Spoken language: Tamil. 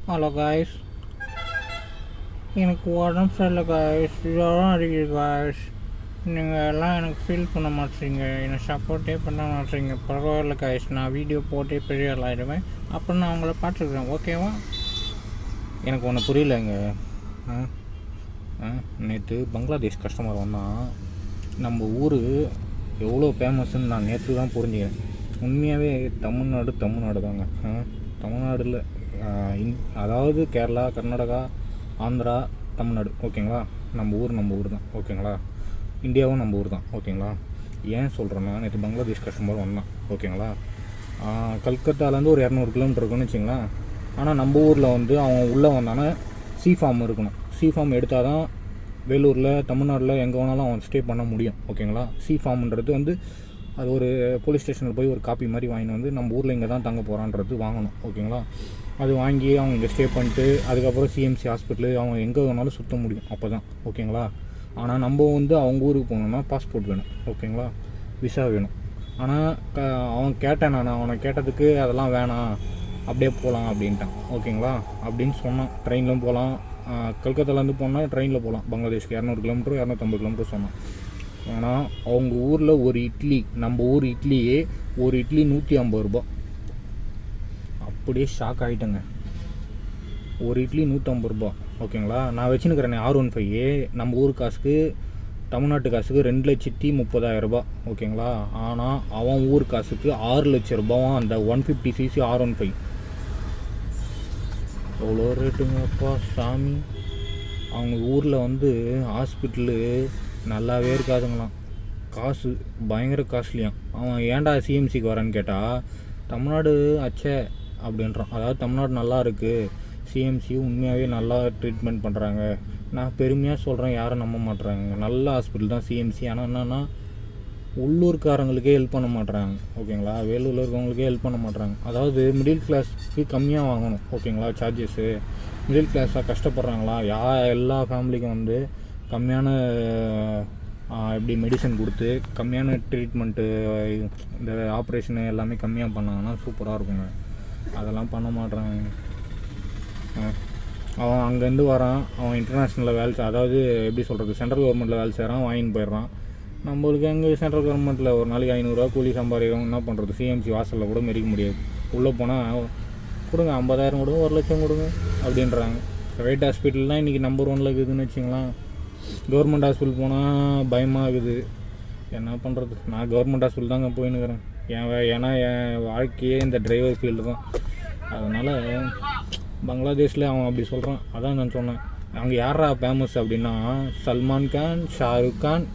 ஹலோ காய்ஸ், எனக்கு உடம்பு சரியில்லை காய்ஸ், ஜுரம் அடிக்குது காய்ஸ். நீங்கள் எல்லாம் எனக்கு ஃபீல் பண்ண மாட்டீங்க, என்னை சப்போர்ட்டே பண்ண மாட்டீங்க. பரவாயில்ல காய்ஸ், நான் வீடியோ போட்டே பெரிய ஆள் ஆகிடுவேன். அப்புறம் நான் அவங்கள பார்த்துக்குறேன், ஓகேவா? எனக்கு ஒன்று புரியலைங்க. நேற்று பங்களாதேஷ் கஸ்டமர் வந்தான். நம்ம ஊர் எவ்வளோ ஃபேமஸ்ன்னு நான் நேற்று தான் புரிஞ்சுக்கிறேன். உண்மையாகவே தமிழ்நாடு தாங்க. தமிழ்நாடுல அதாவது கேரளா, கர்நாடகா, ஆந்திரா, தமிழ்நாடு, ஓகேங்களா? நம்ம ஊர் தான், ஓகேங்களா? இந்தியாவும் நம்ம ஊர் தான், ஓகேங்களா? ஏன் சொல்கிறேன்னா, நேற்று பங்களாதேஷ் கஸ்டமர் வந்தான், ஓகேங்களா? கல்கத்தாலேருந்து ஒரு 200 கிலோமீட்டர் இருக்குன்னு வச்சிங்களேன். ஆனால் நம்ம ஊரில் வந்து அவன் உள்ளே வந்தானா சி ஃபார்ம் இருக்கணும். சி ஃபார்ம் எடுத்தால் தான் வேலூரில், தமிழ்நாட்டில் எங்கே வேணாலும் அவன் ஸ்டே பண்ண முடியும், ஓகேங்களா? சி ஃபார்ம்ன்றது வந்து அது ஒரு போலீஸ் ஸ்டேஷனில் போய் ஒரு காப்பி மாதிரி வாங்கிட்டு வந்து நம்ம ஊரில் இங்கே தான் தங்க போகிறான்றது வாங்கணும், ஓகேங்களா? அது வாங்கி அவங்க இங்கே ஸ்டே பண்ணிட்டு அதுக்கப்புறம் சிஎம்சி ஹாஸ்பிட்டலு அவங்க எங்கே வேணாலும் சுற்ற முடியும், அப்போ தான், ஓகேங்களா? ஆனால் நம்ம வந்து அவங்க ஊருக்கு போகணுன்னா பாஸ்போர்ட் வேணும், ஓகேங்களா? விசா வேணும். ஆனால் அவன் கேட்டேன், நான் அவனை கேட்டதுக்கு அதெல்லாம் வேணாம், அப்படியே போகலாம் அப்படின்ட்டான், ஓகேங்களா? அப்படின்னு சொன்னான். ட்ரெயின்லும் போகலாம், கல்கத்தாலேருந்து போனால் ட்ரெயினில் போகலாம் பங்களாதேஷ்க்கு. 200 கிலோமீட்டர் 250 கிலோமீட்டர் சொன்னான். ஆனால் அவங்க ஊரில் ஒரு இட்லி, நம்ம ஊர் இட்லியே ஒரு இட்லி 150 ரூபா. அப்படியே ஷாக் ஆகிட்டேங்க. ஒரு இட்லி 150 ரூபா, ஓகேங்களா? நான் வச்சுன்னுக்கிறேன் R15 நம்ம ஊர் காசுக்கு, தமிழ்நாட்டு காசுக்கு 2,30,000 ரூபா, ஓகேங்களா? ஆனால் அவன் ஊர் காசுக்கு 6 லட்சம் ரூபாவும் அந்த 150cc R15. எவ்வளோ ரேட்டுங்கப்பா சாமி. அவங்க ஊரில் வந்து ஹாஸ்பிட்டலு நல்லாவே இருக்காதுங்களாம். காசு பயங்கர காஸ்ட்லியாம். அவன் ஏன்டா சிஎம்சிக்கு வரேன்னு கேட்டால், தமிழ்நாடு அச்சே அப்படின்றான். அதாவது தமிழ்நாடு நல்லா இருக்குது, சிஎம்சி உண்மையாகவே நல்லா ட்ரீட்மெண்ட் பண்ணுறாங்க. நான் பெருமையாக சொல்கிறேன், யாரும் நம்ப மாட்டுறாங்க. நல்ல ஹாஸ்பிட்டல் தான் சிஎம்சி. ஆனால் என்னென்னா உள்ளூர்காரங்களுக்கே ஹெல்ப் பண்ண மாட்டுறாங்க, ஓகேங்களா? வேலூரில் இருக்கவங்களுக்கே ஹெல்ப் பண்ண மாட்டுறாங்க. அதாவது மிடில் கிளாஸ்க்கு கம்மியாக வாங்கணும், ஓகேங்களா? சார்ஜஸ்ஸு மிடில் கிளாஸாக கஷ்டப்படுறாங்களா, எல்லா ஃபேமிலிக்கும் வந்து கம்மியான எப்படி மெடிசன் கொடுத்து கம்மியான ட்ரீட்மெண்ட்டு, இந்த ஆப்ரேஷனு எல்லாமே கம்மியாக பண்ணாங்கன்னா சூப்பராக இருக்குங்க. அதெல்லாம் பண்ண மாட்றாங்க. அவன் அங்கேருந்து வரான், அவன் இன்டர்நேஷ்னலில் அதாவது எப்படி சொல்கிறது, சென்ட்ரல் கவர்மெண்ட்டில் வேலை செய்கிறான், வாங்கின்னு போயிடுறான். நம்மளுக்கு எங்கே சென்ட்ரல் கவர்மெண்ட்டில் ஒரு நாளைக்கு 500 ரூபா கூலி சம்பாதிக்கிறோம், என்ன பண்ணுறது? சிஎம்சி வாசலில் கூட மெரிக்க முடியாது. உள்ளே போனால் கொடுங்க 50,000 கொடுங்க, 1 லட்சம் கொடுங்க அப்படின்றாங்க. ப்ரைவேட் ஹாஸ்பிட்டல்லாம் இன்றைக்கி நம்பர் 1ல் இருக்குதுன்னு வச்சுங்களேன். கவர்மெண்ட் ஹாஸ்பிட்டல் போனால் பயமாக இருக்குது. என்ன பண்ணுறது? நான் கவர்மெண்ட் ஹாஸ்பிட்டல் தாங்க போயின்னுக்கிறேன். ஏன்னா என் வாழ்க்கையே இந்த டிரைவர் ஃபீல்டு தான். அதனால் பங்களாதேஷில் அவன் அப்படி சொல்கிறான். அதான் நான் சொன்னேன், அங்கே யாரா ஃபேமஸ் அப்படின்னா சல்மான் கான், ஷாருக் கான்,